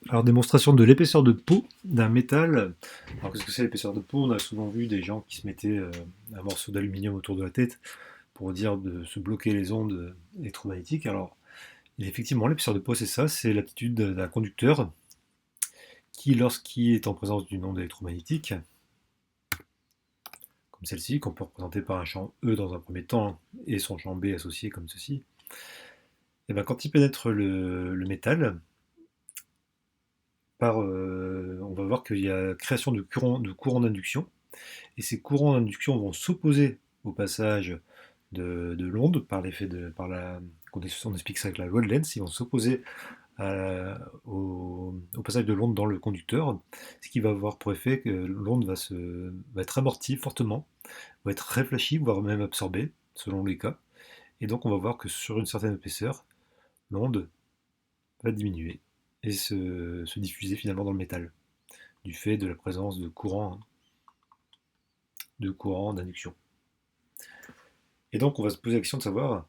Alors, démonstration de l'épaisseur de peau d'un métal. Alors, qu'est-ce que c'est l'épaisseur de peau? On a souvent vu des gens qui se mettaient un morceau d'aluminium autour de la tête pour dire de se bloquer les ondes électromagnétiques. Alors, effectivement, l'épaisseur de peau, c'est ça, c'est l'aptitude d'un conducteur qui, lorsqu'il est en présence d'une onde électromagnétique, comme celle-ci, qu'on peut représenter par un champ E dans un premier temps, et son champ B associé comme ceci, et bien quand il pénètre le métal, on va voir qu'il y a création de courants d'induction, et ces courants d'induction vont s'opposer au passage de l'onde par la, on explique ça avec la loi de Lenz, ils vont s'opposer au passage de l'onde dans le conducteur, ce qui va avoir pour effet que l'onde va être amortie fortement, va être réfléchie, voire même absorbée, selon les cas. Et donc on va voir que sur une certaine épaisseur, l'onde va diminuer et se diffuser finalement dans le métal, du fait de la présence de courant d'induction. Et donc on va se poser la question de savoir,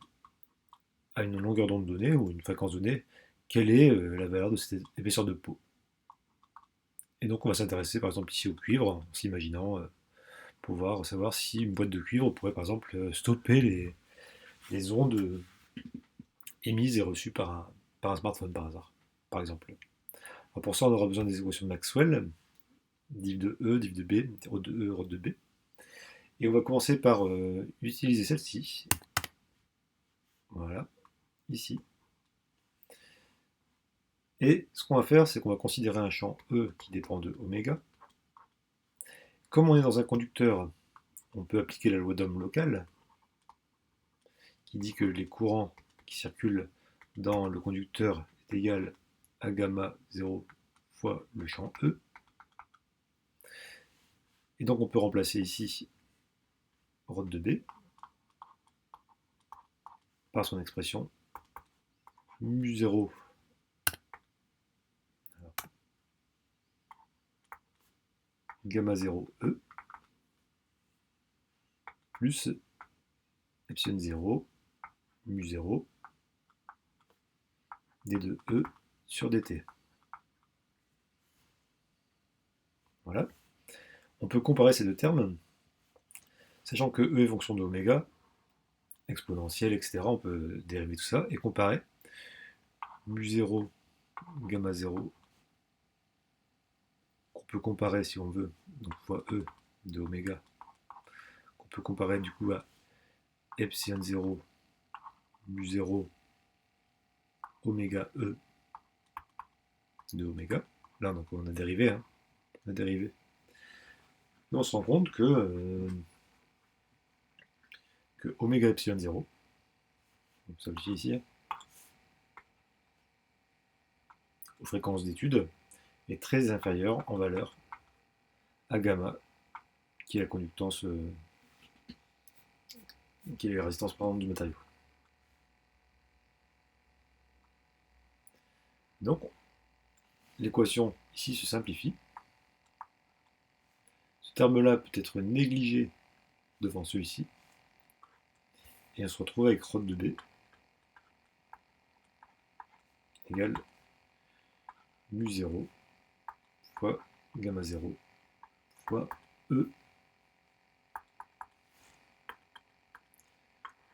à une longueur d'onde donnée ou une fréquence donnée, quelle est la valeur de cette épaisseur de peau. Et donc on va s'intéresser par exemple ici au cuivre, en s'imaginant pouvoir savoir si une boîte de cuivre pourrait par exemple stopper les ondes émises et reçues par un smartphone par hasard, par exemple. Alors pour ça on aura besoin des équations de Maxwell, div de E, div de B, rho de E, rho de B. Et on va commencer par utiliser celle-ci, voilà, ici. Et ce qu'on va faire, c'est qu'on va considérer un champ E qui dépend de oméga. Comme on est dans un conducteur, on peut appliquer la loi d'Ohm locale, qui dit que les courants qui circulent dans le conducteur est égal à gamma 0 fois le champ E. Et donc on peut remplacer ici ρ de B par son expression mu0 gamma 0 E plus epsilon 0 mu0 d2E sur dt. Voilà. On peut comparer ces deux termes, sachant que E est fonction de oméga, exponentielle, etc. On peut dériver tout ça et comparer mu0 gamma 0 qu'on peut comparer si on veut, donc fois E de oméga, qu'on peut comparer du coup à epsilon 0 mu0 oméga E de oméga. Là donc on a dérivé, hein, on a dérivé. Mais on se rend compte que oméga epsilon 0, donc ça le fait ici, aux fréquences d'étude, est très inférieur en valeur à gamma, qui est la conductance, qui est la résistance par exemple du matériau. Donc l'équation ici se simplifie. Ce terme-là peut être négligé devant celui-ci. Et on se retrouve avec ρ de B égale mu0 fois gamma 0 fois E.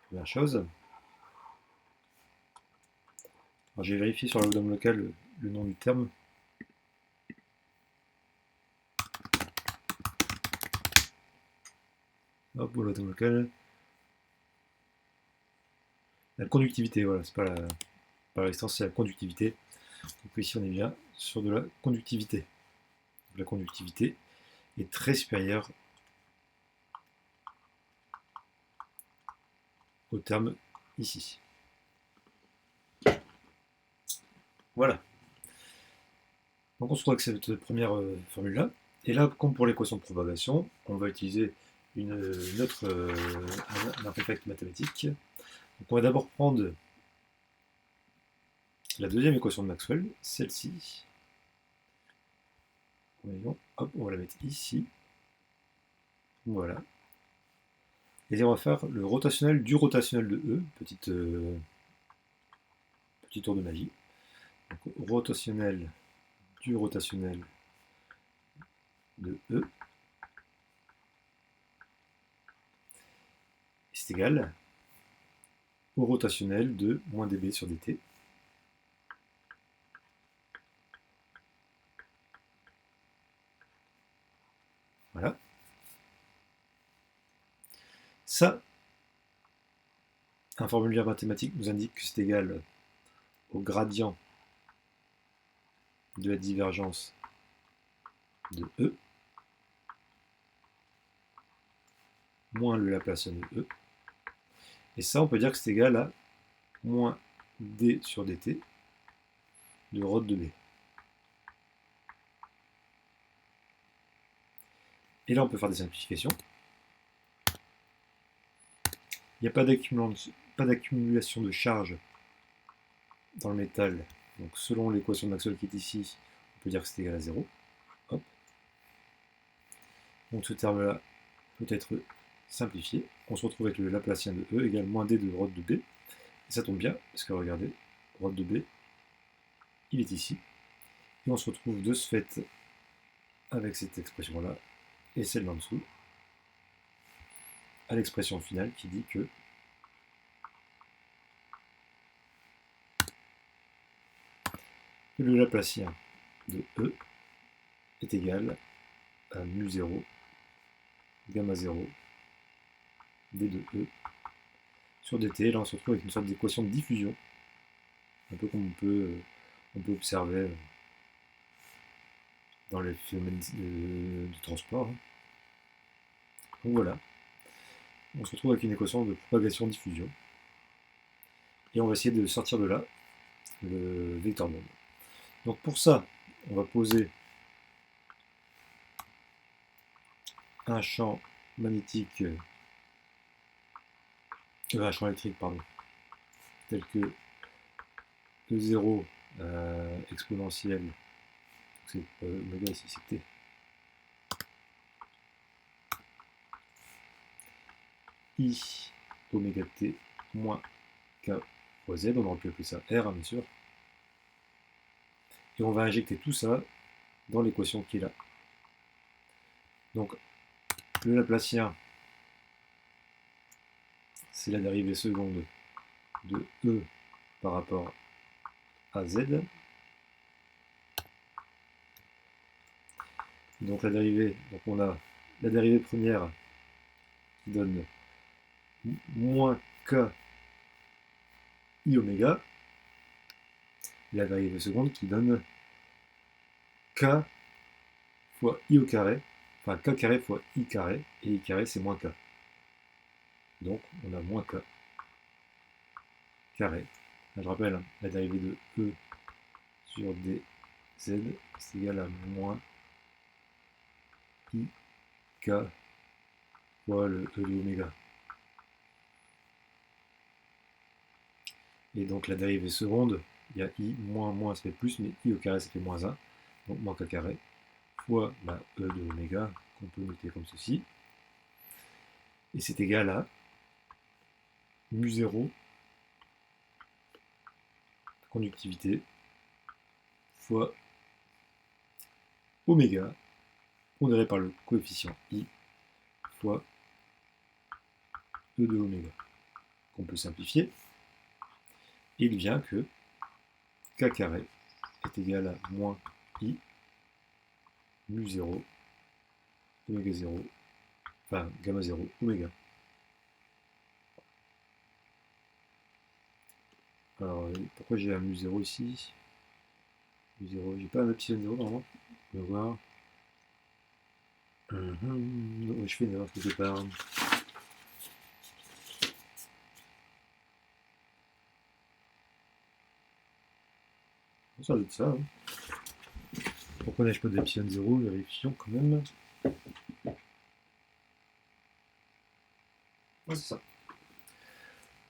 Première chose. Alors j'ai vérifié sur la loi locale le nom du terme. Hop, loi locale. La conductivité, voilà, c'est pas la résistance, c'est la conductivité. Donc ici on est bien sur de la conductivité. Donc, la conductivité est très supérieure au terme ici. Voilà. Donc on se retrouve avec cette première formule-là. Et là, comme pour l'équation de propagation, on va utiliser un artefact mathématique. Donc on va d'abord prendre la deuxième équation de Maxwell, celle-ci. Voyons, hop, on va la mettre ici. Voilà. Et on va faire le rotationnel du rotationnel de E, petit tour de magie. Donc, rotationnel du rotationnel de E. C'est égal au rotationnel de moins dB sur dt. Voilà. Ça, un formulaire mathématique nous indique que c'est égal au gradient de la divergence de E moins le Laplacien de E. Et ça, on peut dire que c'est égal à moins d sur dt de ρ de b. Et là, on peut faire des simplifications. Il n'y a pas d'accumulation de charge dans le métal. Donc, selon l'équation de Maxwell qui est ici, on peut dire que c'est égal à 0. Hop. Donc, ce terme-là peut être simplifié. On se retrouve avec le Laplacien de E égale moins d de ρ de b. Et ça tombe bien, parce que regardez, ρ de b, il est ici. Et on se retrouve de ce fait avec cette expression-là et celle d'en dessous, à l'expression finale qui dit que le Laplacien de E est égal à mu0, gamma 0, d de E sur dt. Là, on se retrouve avec une sorte d'équation de diffusion, un peu comme on peut observer dans les phénomènes de transport. Donc voilà, on se retrouve avec une équation de propagation-diffusion. Et on va essayer de sortir de là le vecteur d'onde. Donc pour ça, on va poser un champ magnétique, un champ électrique, pardon, tel que E0 exponentielle, c'est oméga ici, c'est T, I oméga T moins K fois Z, on aurait pu appeler ça R, hein, bien sûr. Et on va injecter tout ça dans l'équation qui est là. Donc, le Laplacien, c'est la dérivée seconde de E par rapport à Z. Donc la dérivée, donc on a la dérivée première qui donne moins K I oméga, et la dérivée seconde qui donne K fois I au carré, enfin K carré fois I carré, et I carré c'est moins K. Donc on a moins K carré. Là, je rappelle, la dérivée de E sur dz, c'est égal à moins I K fois le E de oméga. Et donc la dérivée seconde, il y a I, moins, ça fait plus, mais I au carré, ça fait moins 1. Donc moins K carré, fois E de oméga, qu'on peut noter comme ceci. Et c'est égal à mu0, conductivité, fois oméga, pondéré par le coefficient I, fois E de oméga, qu'on peut simplifier. Et il vient que K carré est égal à moins I mu0 oméga 0, enfin gamma 0 oméga. Alors pourquoi j'ai un mu0 ici? Mu0, j'ai pas un epsilon 0 normalement. On va voir. Non, je fais une erreur quelque part. Ça doit être ça. Hein. Pourquoi n'ai-je pas d'epsilon 0? Vérifions quand même. Ouais, c'est ça.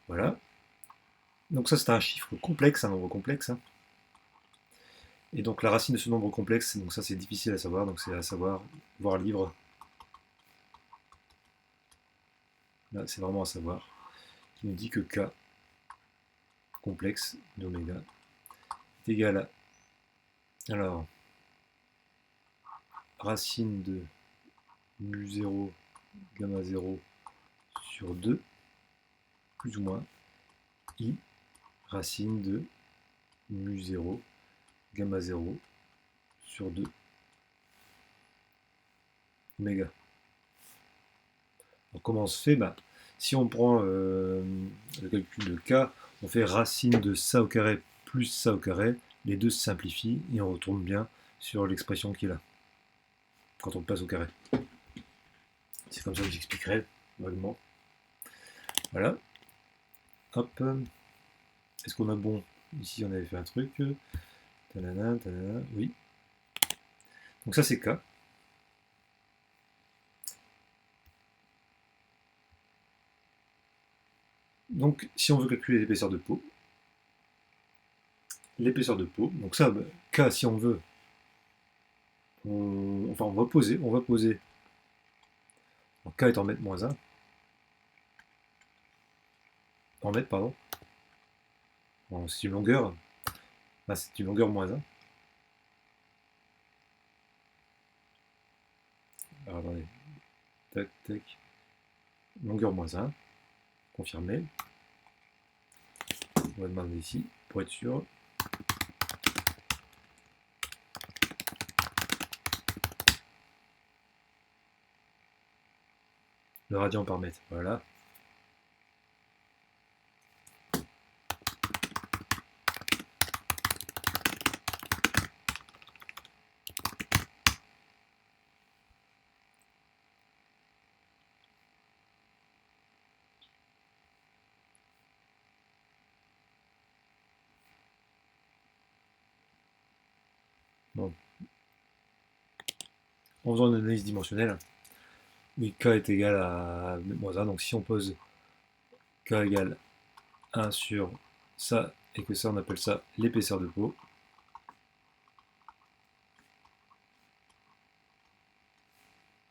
Voilà. Donc ça c'est un chiffre complexe, un nombre complexe. Hein. Et donc la racine de ce nombre complexe, donc ça c'est difficile à savoir, donc c'est à savoir, voir livre. Là c'est vraiment à savoir. Qui nous dit que K complexe d'oméga est égal à... Alors, racine de mu0 gamma 0 sur 2 plus ou moins i racine de mu0 gamma 0 sur 2 oméga. Alors comment on se fait? Si on prend le calcul de k, on fait racine de ça au carré plus ça au carré, les deux se simplifient et on retourne bien sur l'expression qui est là, quand on passe au carré. C'est comme ça que j'expliquerai vaguement. Voilà. Hop. Est-ce qu'on a bon? Ici on avait fait un truc. Tanana, tanana, oui. Donc ça c'est k. Donc si on veut calculer l'épaisseur de peau, donc ça, k si on veut, on va poser, donc, k est en mètre moins 1, en mètre pardon, c'est une longueur, c'est une longueur moins 1. Alors attendez, tac, tac, longueur moins 1, confirmé. On va demander ici, pour être sûr. Le radian par mètre, voilà. Bon. En faisant une analyse dimensionnelle, oui, k est égal à moins 1, donc si on pose k égale 1 sur ça, et que ça on appelle ça l'épaisseur de peau,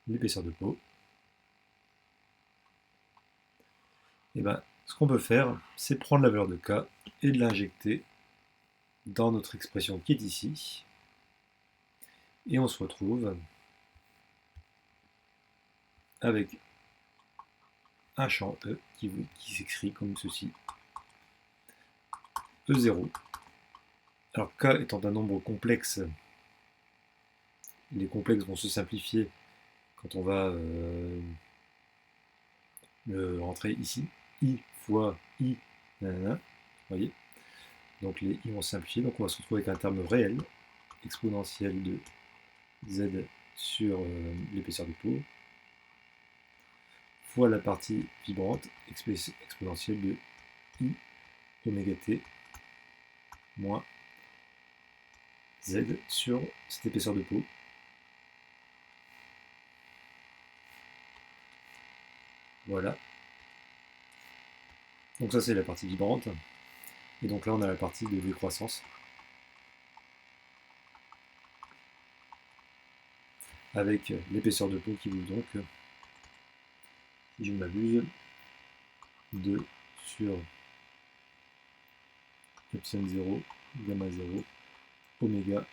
et ce qu'on peut faire, c'est prendre la valeur de k et de l'injecter dans notre expression qui est ici, et on se retrouve avec un champ E qui s'écrit comme ceci. E0. Alors k étant un nombre complexe, les complexes vont se simplifier quand on va le rentrer ici. I fois I, nanana, voyez. Donc les i vont se simplifier, donc on va se retrouver avec un terme réel, exponentiel de z sur l'épaisseur de peau, fois la partie vibrante, exponentielle de i oméga t moins z sur cette épaisseur de peau. Voilà. Donc ça c'est la partie vibrante. Et donc là on a la partie de décroissance. Avec l'épaisseur de peau qui vaut donc, si je ne m'abuse, 2 sur epsilon 0, gamma 0, oméga,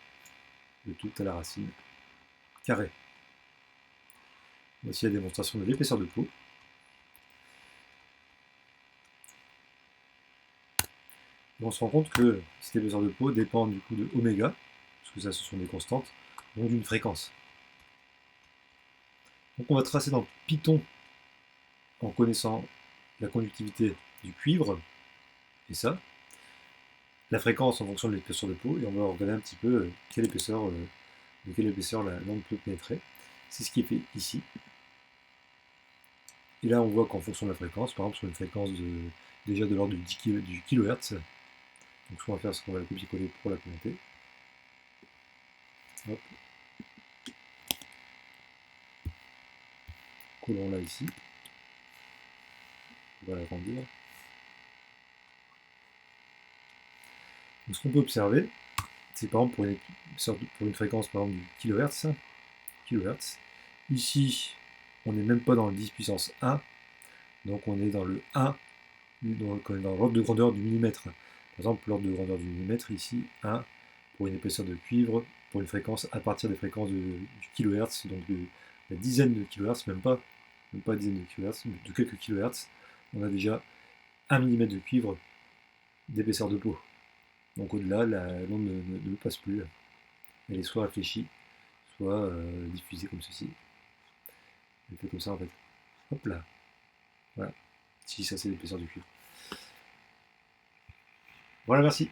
de tout à la racine carrée. Voici la démonstration de l'épaisseur de peau. Et on se rend compte que cette épaisseur de peau dépend du coup de oméga, parce que ça ce sont des constantes, donc d'une fréquence. Donc on va tracer dans Python en connaissant la conductivité du cuivre, et ça, la fréquence en fonction de l'épaisseur de peau, et on va regarder un petit peu de quelle épaisseur la lampe peut pénétrer. C'est ce qui est fait ici. Et là on voit qu'en fonction de la fréquence, par exemple sur une fréquence déjà de l'ordre du kHz, donc ce qu'on va faire, c'est qu'on va la copier-coller pour la commenter. Hop. Collons-la ici. On va l'agrandir. Donc, ce qu'on peut observer, c'est par exemple pour une fréquence par exemple du kHz. Ici, on n'est même pas dans le 10 puissance 1, donc on est dans le 1, donc on est dans l'ordre de grandeur du millimètre. Par exemple, l'ordre de grandeur du millimètre, ici, 1, pour une épaisseur de cuivre pour une fréquence à partir des fréquences du kilohertz, donc de la dizaine de kilohertz, même pas dizaine de kilohertz, mais de quelques kilohertz, on a déjà 1 millimètre de cuivre d'épaisseur de peau. Donc au-delà, l'onde ne passe plus. Elle est soit réfléchie, soit diffusée comme ceci. Elle fait comme ça en fait. Hop là. Voilà. Si ça c'est l'épaisseur du cuivre. Voilà, merci.